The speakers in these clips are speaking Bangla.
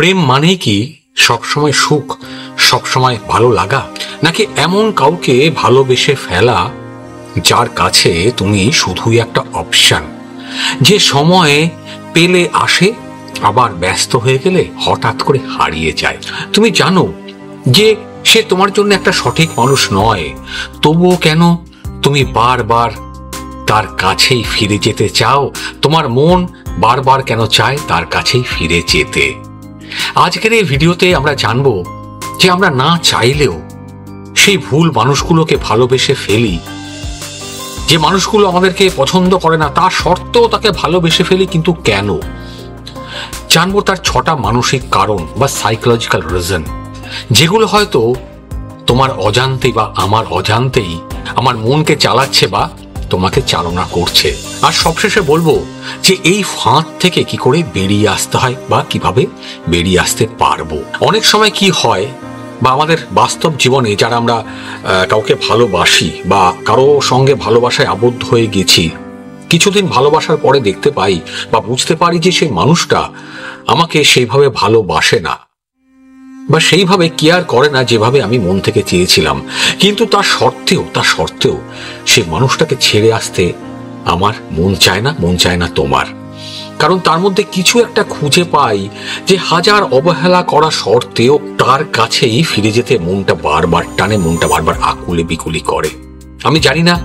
প্রেম মানে কি সবসময় সুখ, সবসময় ভালো লাগা, নাকি এমন কাউকে ভালোবেসে ফেলা যার কাছে তুমি শুধুই একটা অপশন, যে সময়ে পেলে আসে আবার ব্যস্ত হয়ে গেলে হঠাৎ করে হারিয়ে যায়? তুমি জানো যে সে তোমার জন্য একটা সঠিক মানুষ নয়, তবুও কেন তুমি বারবার তার কাছেই ফিরে যেতে চাও? তোমার মন বারবার কেন চায় তার কাছেই ফিরে যেতে? আজকের এই ভিডিওতে আমরা জানবো যে আমরা না চাইলেও সেই ভুল মানুষগুলোকে ভালোবেসে ফেলি, যে মানুষগুলো আমাদেরকে পছন্দ করে না তা সত্ত্বেও তাকে ভালোবেসে ফেলি। কিন্তু কেন? জানবো তার 6টা মানসিক কারণ বা সাইকোলজিক্যাল রিজন, যেগুলো হয়তো তোমার অজান্তেই বা আমার অজান্তেই আমার মনকে চালাচ্ছে বা তোমাকে চালনা করছে। আর সবশেষে বলবো যে এই ফাঁদ থেকে কি করে বেরিয়ে আসতে হয় বা কিভাবে বেরিয়ে আসতে পারবো। অনেক সময় কি হয় বা আমাদের বাস্তব জীবনে যারা আমরা কাউকে ভালোবাসি বা কারো সঙ্গে ভালোবাসায় আবদ্ধ হয়ে গেছি, কিছুদিন ভালোবাসার পরে দেখতে পাই বা বুঝতে পারি যে সেই মানুষটা আমাকে সেইভাবে ভালোবাসে না বা সেইভাবে কেয়ার করে না যেভাবে আমি মন থেকে চেয়েছিলাম। কিন্তু তার সত্ত্বেও সেই মানুষটাকে ছেড়ে আসতে আমার মন চায় না তোমার। কারণ তার মধ্যে কিছু একটা খুঁজে পাই যে হাজার অবহেলা করা সত্ত্বেও তার কাছেই ফিরে যেতে মনটা বারবার টানে, মনটা বারবার আকুলি বিকুলি করে। আমি জানি না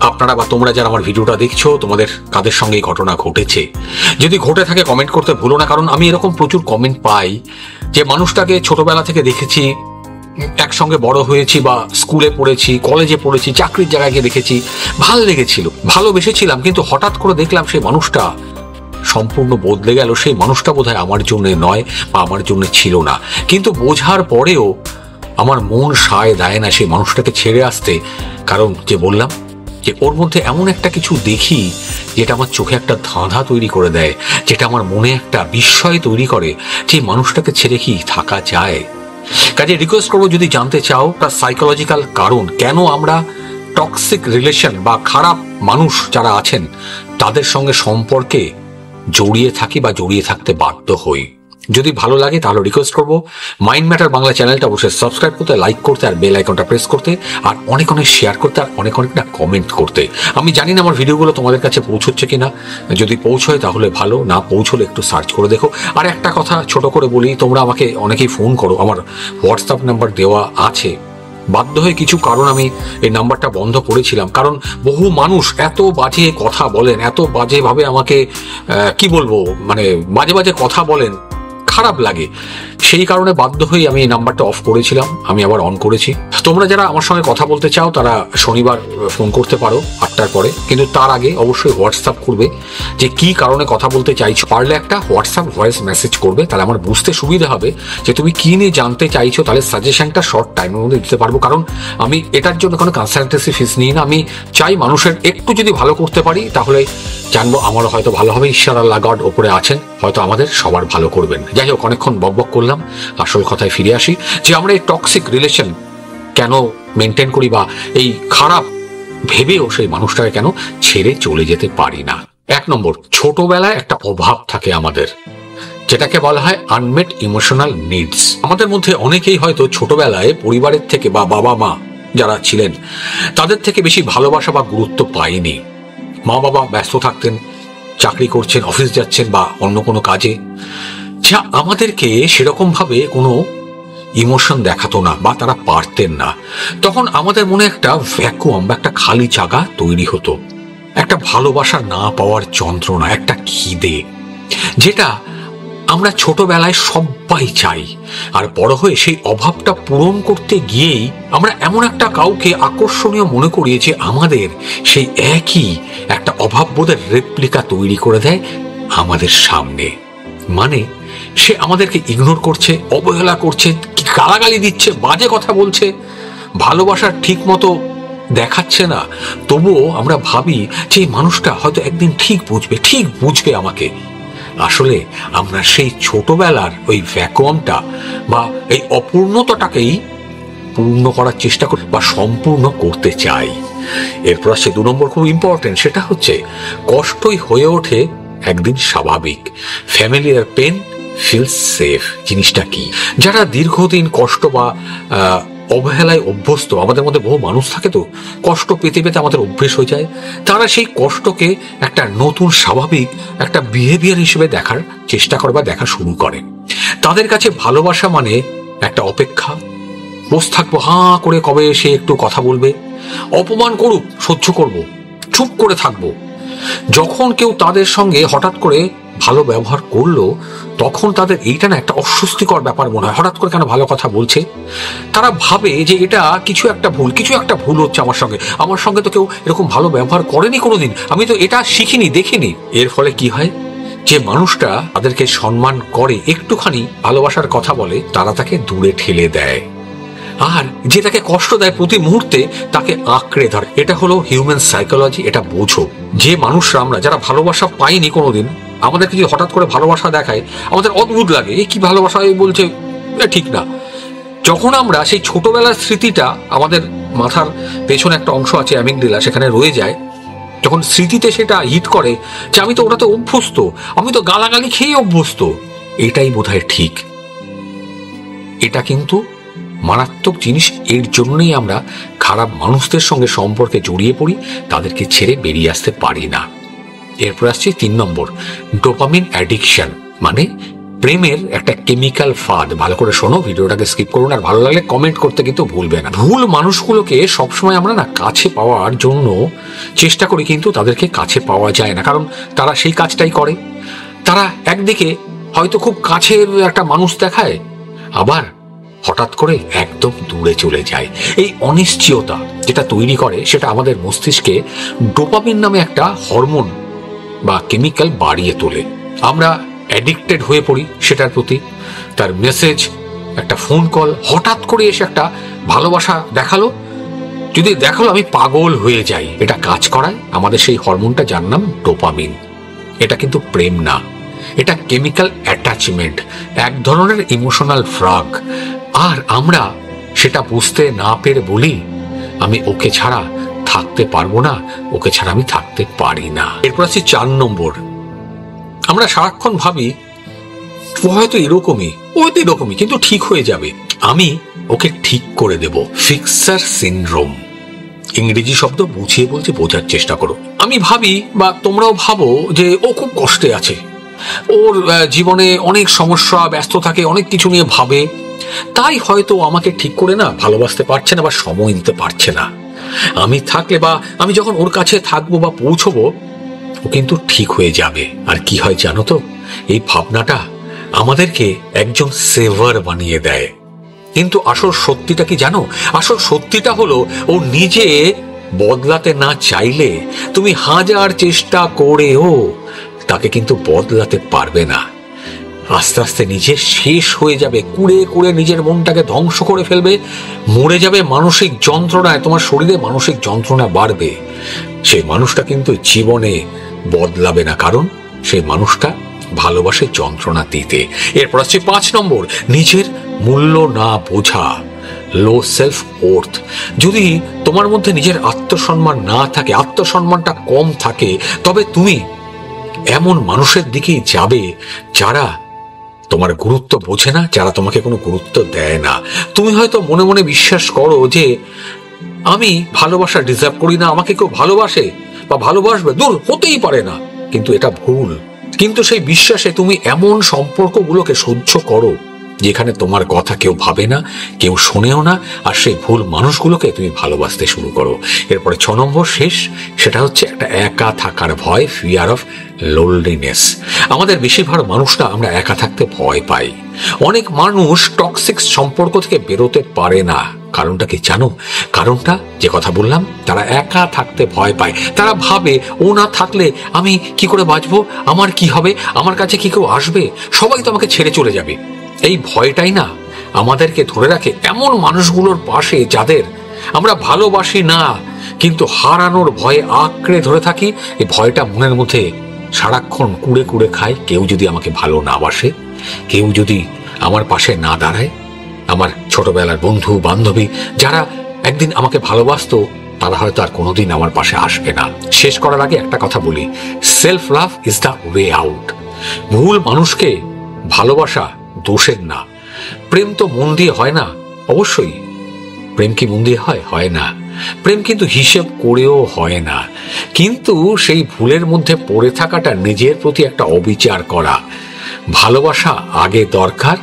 আপনারা বা তোমরা যারা আমার ভিডিওটা দেখছো তোমাদের কাদের সঙ্গে এই ঘটনা ঘটেছে। যদি ঘটে থাকে কমেন্ট করতে ভুলো না, কারণ আমি এরকম প্রচুর কমেন্ট পাই যে মানুষটাকে ছোটবেলা থেকে দেখেছি, একসঙ্গে বড় হয়েছি বা স্কুলে পড়েছি, কলেজে পড়েছি, চাকরির জায়গায় গিয়ে দেখেছি, ভালো লেগেছিল, ভালোবেসেছিলাম, কিন্তু হঠাৎ করে দেখলাম সেই মানুষটা সম্পূর্ণ বদলে গেল। সেই মানুষটা বোধহয় আমার জন্য নয় বা আমার জন্য ছিল না। কিন্তু বোঝার পরেও আমার মন সায় দেয় না সেই মানুষটাকে ছেড়ে আসতে। কারণ যে বললাম যে ওর মধ্যে এমন একটা কিছু দেখি যেটা আমার চোখে একটা ধাঁধা তৈরি করে দেয়, যেটা আমার মনে একটা বিস্ময় তৈরি করে যে মানুষটাকে ছেড়ে কি থাকা যায়। কাজে রিকোয়েস্ট করবো, যদি জানতে চাও তার সাইকোলজিক্যাল কারণ, কেন আমরা টক্সিক রিলেশন বা খারাপ মানুষ যারা আছেন তাদের সঙ্গে সম্পর্কে জড়িয়ে থাকি বা জড়িয়ে থাকতে বাধ্য হই, যদি ভালো লাগে তাহলে রিকোয়েস্ট করবো মাইন্ড ম্যাটার বাংলা চ্যানেলটা অবশ্যই সাবস্ক্রাইব করতে, লাইক করতে, আর বেল আইকনটা প্রেস করতে, আর অনেক শেয়ার করতে, আর অনেক না কমেন্ট করতে। আমি জানি না আমার ভিডিওগুলো তোমাদের কাছে পৌঁছচ্ছে কিনা, যদি পৌঁছয় তাহলে ভালো, না পৌঁছলে একটু সার্চ করে দেখো। আর একটা কথা ছোট করে বলি, তোমরা আমাকে অনেকেই ফোন করো, আমার হোয়াটসঅ্যাপ নাম্বার দেওয়া আছে। বাধ্য হয়ে কিছু কারণ আমি এই নাম্বারটা বন্ধ করেছিলাম, কারণ বহু মানুষ এত বাজে কথা বলেন, এত বাজেভাবে আমাকে কি বলবো, মানে বাজে বাজে কথা বলেন, খারাপ লাগে। সেই কারণে বাধ্য হয়ে আমি এই নাম্বারটা অফ করেছিলাম, আমি আবার অন করেছি। তোমরা যারা আমার সঙ্গে কথা বলতে চাও তারা শনিবার ফোন করতে পারো 8টার পরে, কিন্তু তার আগে অবশ্যই হোয়াটসঅ্যাপ করবে যে কি কারণে কথা বলতে চাইছো। পারলে একটা হোয়াটসঅ্যাপ ভয়েস মেসেজ করবে, তাহলে আমার বুঝতে সুবিধা হবে যে তুমি কি নিয়ে জানতে চাইছো, তাহলে সাজেশনটা শর্ট টাইমের মধ্যে দিতে পারবো। কারণ আমি এটার জন্য কোনো কনসালটেন্সি ফিস নিই না। আমি চাই মানুষের একটু যদি ভালো করতে পারি তাহলে জানবো আমারও হয়তো ভালো হবে। ঈশ্বর আল্লাহ গড ওপরে আছেন, হয়তো আমাদের সবার ভালো করবেন। যাই হোক, অনেকক্ষণ বকবক করলাম, আসল কথায় ফিরে আসি যে আমরা এই টক্সিক রিলেশন কেন মেনটেন করি বা এই খারাপ ভেবেও সেই মানুষটাকে কেন ছেড়ে চলে যেতে পারি না। 1 নম্বর, ছোটবেলায় একটা অভাব থাকে আমাদের, যেটাকে বলা হয় আনমেট ইমোশনাল নিডস। আমাদের মধ্যে অনেকেই হয়তো ছোটবেলায় পরিবারের থেকে বা বাবা মা যারা ছিলেন তাদের থেকে বেশি ভালোবাসা বা গুরুত্ব পাইনি। মা বাবা ব্যস্ত থাকতেন, চাকরি করছেন, অফিস যাচ্ছেন বা অন্য কোনো কাজে, যা আমাদেরকে সেরকম ভাবে কোনো ইমোশন দেখাতো না বা তারা পারতেন না। তখন আমাদের মনে একটা ভ্যাকুয়াম বা একটা খালি জায়গা তৈরি হতো, একটা ভালোবাসা না পাওয়ার যন্ত্রণা, একটা খিদে, যেটা আমরা ছোটবেলায় সবাই চাই। আর বড় হয়ে সেই অভাবটা পূরণ করতে গিয়েই আমরা এমন একটা কাউকে আকর্ষণীয় মনে করি যে আমাদের সেই একই একটা অভাববোধের রেপ্লিকা তৈরি করে দেয় আমাদের সামনে। মানে সে আমাদেরকে ইগনোর করছে, অবহেলা করছে, গালাগালি দিচ্ছে, বাজে কথা বলছে, ভালোবাসার ঠিক মতো দেখাচ্ছে না, তবুও আমরা ভাবি যে এই মানুষটা হয়তো একদিন ঠিক বুঝবে আমাকে। আসলে আমরা সেই ছোটবেলার ওই ভ্যাকুয়ামটা বা এই অপূর্ণতাটাকেই পূর্ণ করার চেষ্টা করি বা সম্পূর্ণ করতে চাই। এরপর আসছে 2 নম্বর, খুব ইম্পর্টেন্ট, সেটা হচ্ছে কষ্টই হয়ে ওঠে একদিন স্বাভাবিক। ফ্যামিলিয়ার পেন ফিল সেফ জিনিসটা কি? যারা দীর্ঘদিন কষ্ট বা অবহেলায় অভ্যস্ত, আমাদের মধ্যে বহু মানুষ থাকে তো, কষ্ট পেতে পেতে আমাদের অভ্যেস হয়ে যায়, তারা সেই কষ্টকে একটা নতুন স্বাভাবিক একটা বিহেভিয়ার হিসেবে দেখার চেষ্টা করে বা দেখা শুরু করে। তাদের কাছে ভালোবাসা মানে একটা অপেক্ষা, বসে থাকবো হাঁ করে কবে সে একটু কথা বলবে, অপমান করুক সহ্য করব, চুপ করে থাকবো। যখন কেউ তাদের সঙ্গে হঠাৎ করে ভালো ব্যবহার করলো, তখন তাদের এইটা না একটা অস্বস্তিকর ব্যাপার মনে হয়। হঠাৎ করে কেন ভালো কথা বলছে? তারা ভাবে যে এটা কিছু একটা ভুল হচ্ছে আমার সঙ্গে তো কেউ এরকম ভালো ব্যবহার করেনি কোনোদিন, আমি তো এটা শিখিনি দেখিনি। এর ফলে কি হয়, যে মানুষটা তাদেরকে সম্মান করে, একটুখানি ভালোবাসার কথা বলে, তারা তাকে দূরে ঠেলে দেয়, আর যে তাকে কষ্ট দেয় প্রতি মুহূর্তে তাকে আঁকড়ে ধরে। এটা হলো হিউম্যান সাইকোলজি, এটা বোঝো। যে মানুষরা আমরা যারা ভালোবাসা পাইনি কোনোদিন, আমাদেরকে যদি হঠাৎ করে ভালোবাসা দেখায়, আমাদের অদ্ভুত লাগে, এই কি ভালোবাসা বলছে, ঠিক না। যখন আমরা সেই ছোটবেলার স্মৃতিটা, আমাদের মাথার পেছনে একটা অংশ আছে অ্যামিগডালা, সেখানে রয়ে যায়, যখন স্মৃতিতে সেটা হিট করে যে আমি তো ওটাতে অভ্যস্ত, আমি তো গালাগালি খেয়ে অভ্যস্ত, এটাই বোধহয় ঠিক। এটা কিন্তু মারাত্মক জিনিস। এর জন্যই আমরা খারাপ মানুষদের সঙ্গে সম্পর্কে জড়িয়ে পড়ি, তাদেরকে ছেড়ে বেরিয়ে আসতে পারি না। এরপর আসছে 3 নম্বর, ডোপামিন অ্যাডিকশন, মানে প্রেমের একটা কেমিক্যাল ফাঁদ। ভালো করে শোনো, ভিডিওটাকে স্কিপ করুন, আর ভালো লাগলে কমেন্ট করতে কিন্তু ভুলবে না। ভুল মানুষগুলোকে সবসময় আমরা না কাছে পাওয়ার জন্য চেষ্টা করি, কিন্তু তাদেরকে কাছে পাওয়া যায় না, কারণ তারা সেই কাজটাই করে। তারা একদিকে হয়তো খুব কাছের একটা মানুষ দেখায়, আবার হঠাৎ করে একদম দূরে চলে যায়। এই অনিশ্চয়তা যেটা তৈরি করে, সেটা আমাদের মস্তিষ্কে ডোপামিন নামে একটা হরমোন বা কেমিক্যাল বাড়িয়ে তোলে। আমরা অ্যাডিক্টেড হয়ে পড়ি সেটার প্রতি। তার মেসেজ, একটা ফোন কল, হঠাৎ করে এসে একটা ভালোবাসা দেখালো, আমি পাগল হয়ে যাই। এটা কাজ করায় আমাদের সেই হরমোনটা, যার নাম ডোপামিন। এটা কিন্তু প্রেম না, এটা কেমিক্যাল অ্যাটাচমেন্ট, এক ধরনের ইমোশনাল ফ্রাগ। আর আমরা সেটা বুঝতে না পেরে বলি, আমি ওকে ছাড়া থাকতে পারবো না, ওকে ছাড়া আমি থাকতে পারি না। এরপর আছে 4 নম্বর, আমরা সারাক্ষণ ভাবি ও হয়তো এরকমই, কিন্তু ঠিক হয়ে যাবে, আমি ওকে ঠিক করে দেব। ফিক্সার সিনড্রোম, ইংরেজি শব্দ, বুঝিয়ে বলছে, বোঝার চেষ্টা করো। আমি ভাবি, বা তোমরাও ভাবো, যে ও খুব কষ্টে আছে, ওর জীবনে অনেক সমস্যা, ব্যস্ত থাকে, অনেক কিছু নিয়ে ভাবে, তাই হয়তো আমাকে ঠিক করে না ভালোবাসতে পারছে না বা সময় দিতে পারছে না। আমি থাকলে, বা আমি যখন ওর কাছে থাকবো বা পৌঁছবো, ও কিন্তু ঠিক হয়ে যাবে। আর কি হয় জানো তো, এই ভাবনাটা আমাদেরকে একজন সেভার বানিয়ে দেয়। কিন্তু আসল সত্যিটা কি জানো? আসল সত্যিটা হলো, ও নিজে বদলাতে না চাইলে তুমি 1000 চেষ্টা করেও তাকে কিন্তু বদলাতে পারবে না। আস্তে আস্তে নিজে শেষ হয়ে যাবে, কুড়ে কুড়ে নিজের মনটাকে ধ্বংস করে ফেলবে, মরে যাবে মানসিক যন্ত্রণায়, তোমার শরীরে মানসিক যন্ত্রণা বাড়বে। সেই মানুষটা কিন্তু জীবনে বদলাবে না, কারণ সেই মানুষটা ভালোবাসে যন্ত্রণা দিতে। এরপর আসছে 5 নম্বর, নিজের মূল্য না বোঝা, লো সেলফ ওর্থ। যদি তোমার মধ্যে নিজের আত্মসম্মান না থাকে, আত্মসম্মানটা কম থাকে, তবে তুমি এমন মানুষের দিকেই যাবে যারা তোমার গুরুত্ব বোঝে না, যারা তোমাকে কোনো গুরুত্ব দেয় না। তুমি হয়তো মনে মনে বিশ্বাস করো যে আমি ভালোবাসা ডিজার্ভ করি না, আমাকে কেউ ভালোবাসে বা ভালোবাসবে দূর হতেই পারে না, কিন্তু এটা ভুল। কিন্তু সেই বিশ্বাসে তুমি এমন সম্পর্কগুলোকে সহ্য করো যেখানে তোমার কথা কেউ ভাবে না, কেউ শোনেও না, আর সেই ভুল মানুষগুলোকে তুমি ভালোবাসতে শুরু করো। এরপরে 6 নম্বর শেষ, সেটা হচ্ছে একটা একা থাকার ভয়, ফিয়ার অফ লোনলিনেস। আমাদের বেশিরভাগ মানুষরা আমরা একা থাকতে ভয় পাই। অনেক মানুষ টক্সিক সম্পর্ক থেকে বেরোতে পারে না। কারণটা কি জানো? কারণটা যে কথা বললাম, তারা একা থাকতে ভয় পায়। তারা ভাবে, ও না থাকলে আমি কি করে বাঁচবো, আমার কি হবে, আমার কাছে কি কেউ আসবে, সবাই তো আমাকে ছেড়ে চলে যাবে। এই ভয়টাই না আমাদেরকে ধরে রাখে এমন মানুষগুলোর পাশে যাদের আমরা ভালোবাসি না, কিন্তু হারানোর ভয়ে আঁকড়ে ধরে থাকি। এই ভয়টা মনের মধ্যে সারাক্ষণ কুড়ে কুড়ে খায়। কেউ যদি আমাকে ভালো না বাসে, কেউ যদি আমার পাশে না দাঁড়ায়, আমার ছোটবেলার বন্ধু বান্ধবী যারা একদিন আমাকে ভালোবাসতো, তারা হয়তো আর কোনোদিন আমার পাশে আসবে না। শেষ করার আগে একটা কথা বলি, self love is the way out. ভুল মানুষকে ভালোবাসা দোষের না। প্রেম তো মন দিয়ে হয় না। অবশ্যই প্রেম কি মন দিয়ে হয়? হয় না। প্রেম কিন্তু হিসেব করেও হয় না। কিন্তু সেই ভুলের মধ্যে পড়ে থাকাটা নিজের প্রতি একটা অবিচার করা। ভালোবাসা আগে দরকার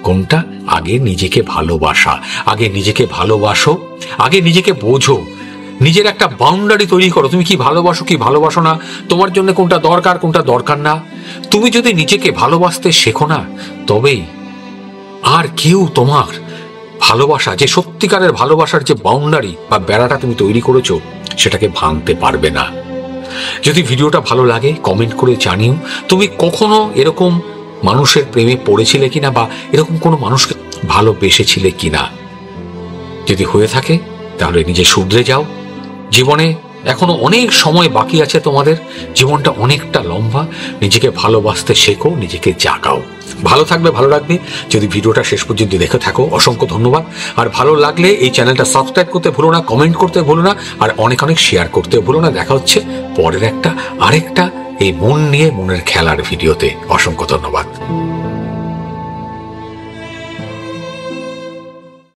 কোনটা? আগে নিজেকে ভালোবাসা। আগে নিজেকে ভালোবাসো, আগে নিজেকে বোঝো, নিজের একটা বাউন্ডারি তৈরি করো। তুমি কি ভালোবাসো কি ভালোবাসো না, তোমার জন্য কোনটা দরকার কোনটা দরকার না। তুমি যদি নিজেকে ভালোবাসতে শেখো না, তবেই আর কেউ তোমার ভালোবাসা, যে সত্যিকারের ভালোবাসার যে বাউন্ডারি বা বেড়াটা তুমি তৈরি করেছো, সেটাকে ভাঙতে পারবে না। যদি ভিডিওটা ভালো লাগে কমেন্ট করে জানিও তুমি কখনো এরকম মানুষের প্রেমে পড়েছিলে কিনা, বা এরকম কোনো মানুষকে ভালোবেসেছিলে কিনা। যদি হয়ে থাকে তাহলে নিজে শুধরে যাও। জীবনে এখনো অনেক সময় বাকি আছে, তোমাদের জীবনটা অনেকটা লম্বা। নিজেকে ভালোবাসতে শেখো, নিজেকে জাগাও। ভালো থাকবে, ভালো রাখবে। যদি ভিডিওটা শেষ পর্যন্ত দেখে থাকো অসংখ্য ধন্যবাদ। আর ভালো লাগলে এই চ্যানেলটা সাবস্ক্রাইব করতে ভুলো না, কমেন্ট করতে ভুলো না, আর অনেক অনেক শেয়ার করতে ভুলো না। দেখা হচ্ছে পরের আরেকটা এই মন নিয়ে মনের খেলার ভিডিওতে। অসংখ্য ধন্যবাদ।